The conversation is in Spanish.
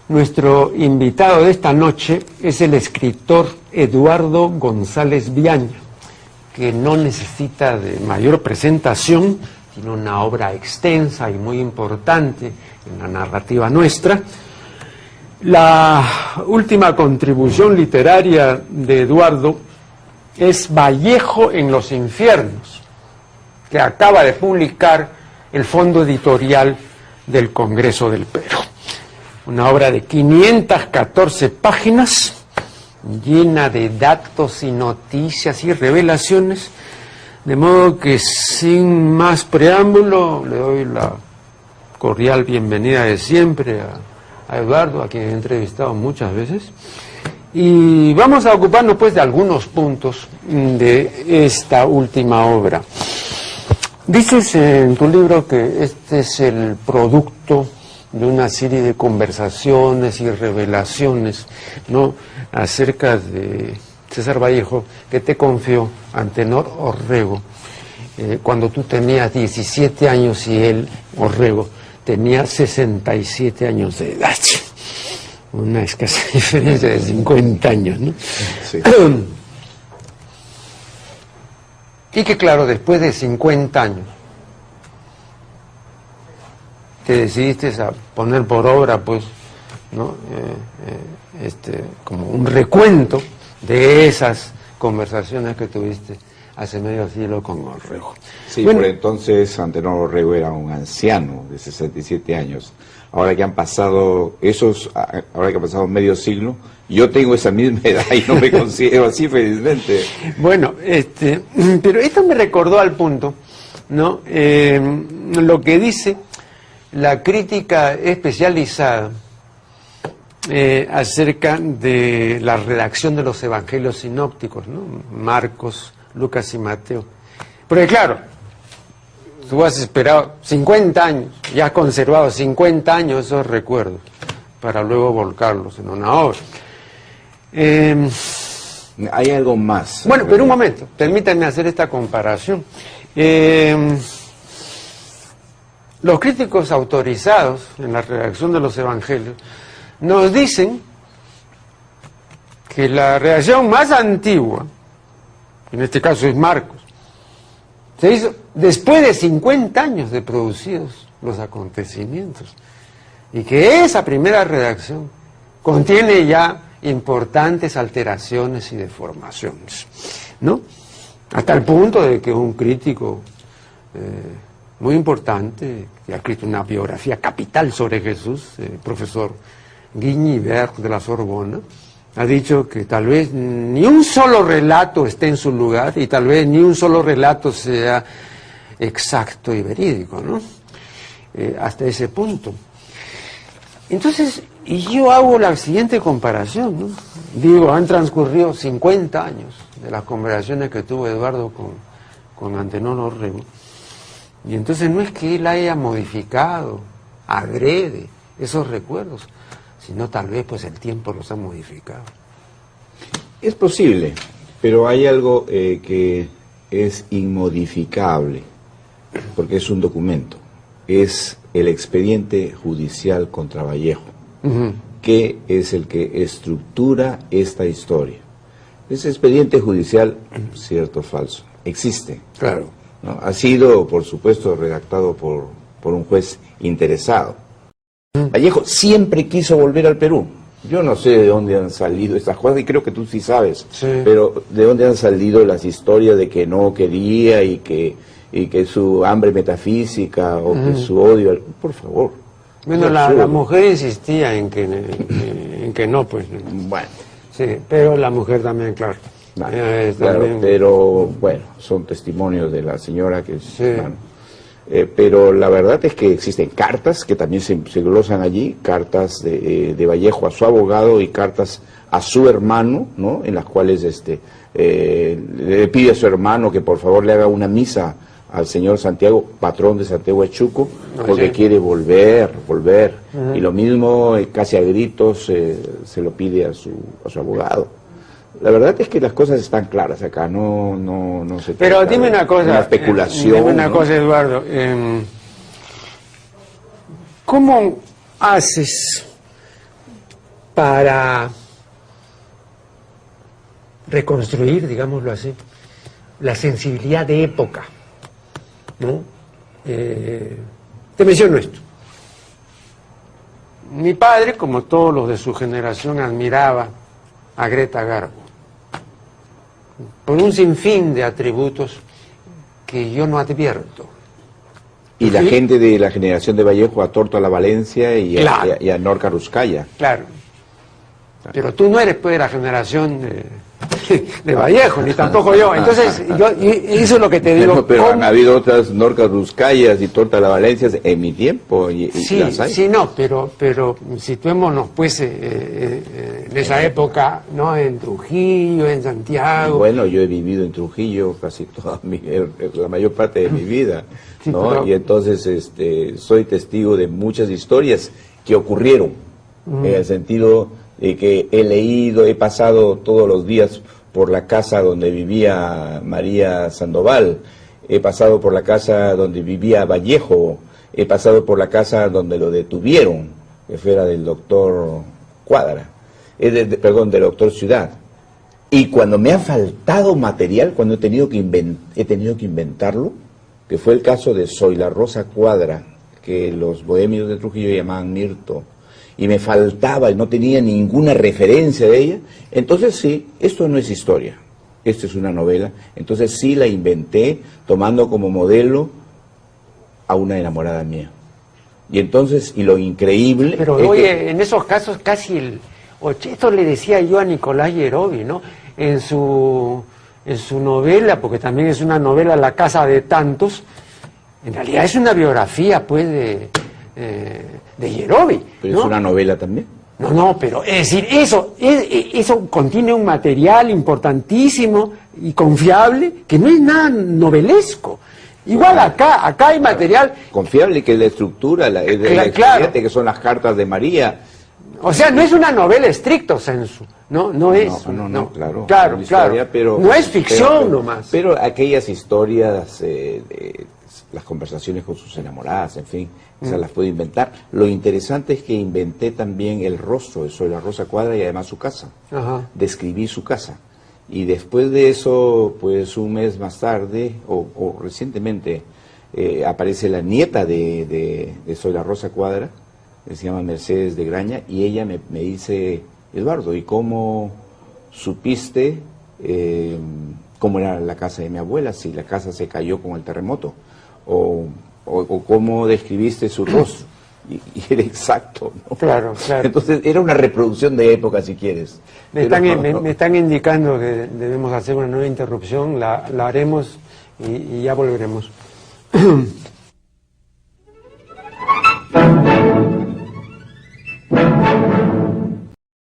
Nuestro invitado de esta noche es el escritor Eduardo González Viaña, que no necesita de mayor presentación, tiene una obra extensa y muy importante en la narrativa nuestra. La última contribución literaria de Eduardo es Vallejo en los infiernos, que acaba de publicar el Fondo Editorial del Congreso del Perú. Una obra de 514 páginas, llena de datos y noticias y revelaciones, de modo que sin más preámbulo le doy la cordial bienvenida de siempre a Eduardo, a quien he entrevistado muchas veces, y vamos a ocuparnos pues de algunos puntos de esta última obra. Dices en tu libro que este es el producto de una serie de conversaciones y revelaciones, ¿no?, acerca de César Vallejo, que te confió Antenor Orrego, cuando tú tenías 17 años y él, Orrego, tenía 67 años de edad. Una escasa diferencia de 50 años, ¿no? Sí. Y que claro, después de 50 años, te decidiste a poner por obra, pues, ¿no?, como un recuento de esas conversaciones que tuviste hace medio siglo con Orrego. Sí, bueno, por entonces Antenor Orrego era un anciano de 67 años. Ahora que han pasado medio siglo, yo tengo esa misma edad y no me considero así, felizmente. Bueno, pero esto me recordó al punto, ¿no?, lo que dice la crítica especializada acerca de la redacción de los evangelios sinópticos, ¿no?, Marcos, Lucas y Mateo. Porque claro, tú has esperado 50 años y has conservado 50 años esos recuerdos para luego volcarlos en una obra. Hay algo más. Bueno, pero un momento, permítanme hacer esta comparación. Los críticos autorizados en la redacción de los evangelios nos dicen que la redacción más antigua, en este caso es Marcos, se hizo después de 50 años de producidos los acontecimientos, y que esa primera redacción contiene ya importantes alteraciones y deformaciones, ¿no? Hasta el punto de que un crítico muy importante, que ha escrito una biografía capital sobre Jesús, el profesor Guignibert de la Sorbona, ha dicho que tal vez ni un solo relato esté en su lugar y tal vez ni un solo relato sea exacto y verídico, ¿no? Hasta ese punto. Entonces, y yo hago la siguiente comparación, ¿no? Digo, han transcurrido 50 años de las conversaciones que tuvo Eduardo con Antenor Orrego, y entonces no es que él haya modificado, agrede esos recuerdos, sino tal vez pues el tiempo los ha modificado. Es posible, pero hay algo que es inmodificable, porque es un documento, es el expediente judicial contra Vallejo, que es el que estructura esta historia. Ese expediente judicial, cierto o falso, existe. Claro. ¿No? Ha sido, por supuesto, redactado por un juez interesado. Vallejo siempre quiso volver al Perú. Yo no sé de dónde han salido estas cosas, y creo que tú sí sabes, sí, pero de dónde han salido las historias de que no quería y que su hambre metafísica o que su odio, por favor. Bueno, la mujer insistía en que no, pues. Bueno. Sí, pero la mujer también, claro. Vale, claro, también... pero bueno, son testimonios de la señora que... Sí. Bueno, pero la verdad es que existen cartas que también se glosan allí, cartas de Vallejo a su abogado y cartas a su hermano, ¿no?, en las cuales le pide a su hermano que por favor le haga una misa al señor Santiago, patrón de Santiago Huachuco, porque quiere volver. Y lo mismo, casi a gritos, se lo pide a su abogado. La verdad es que las cosas están claras acá, no se Pero trata dime de una cosa, una especulación. dime una ¿no? cosa, Eduardo. ¿Cómo haces para reconstruir, digámoslo así, la sensibilidad de época, ¿no? Te menciono esto. Mi padre, como todos los de su generación, admiraba a Greta Garbo por un sinfín de atributos que yo no advierto. Y la ¿Sí? gente de la generación de Vallejo a Torto a la Valencia y, Claro. y a Norca Ruscaya. Claro. Pero tú no eres pues de la generación de Vallejo, ni tampoco yo. Entonces, eso es lo que te digo. Pero ¿cómo? han habido otras Norca Ruscayas y Torta a la Valencia en mi tiempo. Y Sí, las hay. sí, no, pero situémonos pues en esa época, ¿no? En Trujillo, en Santiago. Bueno, yo he vivido en Trujillo casi la mayor parte de mi vida, ¿no? Sí, pero... Y entonces soy testigo de muchas historias que ocurrieron, en el sentido de que he leído, he pasado todos los días por la casa donde vivía María Sandoval, he pasado por la casa donde vivía Vallejo, he pasado por la casa donde lo detuvieron, que fuera del doctor Cuadra, perdón, del doctor Ciudad. Y cuando me ha faltado material, cuando he tenido que inventarlo, que fue el caso de Soy la Rosa Cuadra, que los bohemios de Trujillo llamaban Mirto, y me faltaba y no tenía ninguna referencia de ella, entonces sí, esto no es historia, esto es una novela, entonces sí la inventé tomando como modelo a una enamorada mía. Y entonces, y lo increíble... Pero es oye, que, en esos casos casi esto le decía yo a Nicolás Yerovi, ¿no? En su novela, porque también es una novela La Casa de Tantos, en realidad es una biografía, pues, de Yerovi. pero ¿no? es una novela también. No, pero es decir, eso contiene un material importantísimo y confiable que no es nada novelesco. Igual acá hay material... Confiable, que es la estructura, el Claro. expediente, que son las cartas de María. O sea, no es una novela estricto sensu, no es. No, claro. Claro, una historia, pero, no es ficción pero, nomás. Pero aquellas historias, las conversaciones con sus enamoradas, en fin, esas las puedo inventar. Lo interesante es que inventé también el rostro de Soy la Rosa Cuadra y además su casa. Ajá. Describí su casa. Y después de eso, pues un mes más tarde, o recientemente, aparece la nieta de Soy la Rosa Cuadra, que se llama Mercedes de Graña, y ella me dice, Eduardo, ¿y cómo supiste cómo era la casa de mi abuela, si la casa se cayó con el terremoto? O cómo describiste su rostro. Y era exacto, ¿no? Claro. Entonces era una reproducción de época, si quieres. Me están indicando que debemos hacer una nueva interrupción, la haremos y ya volveremos.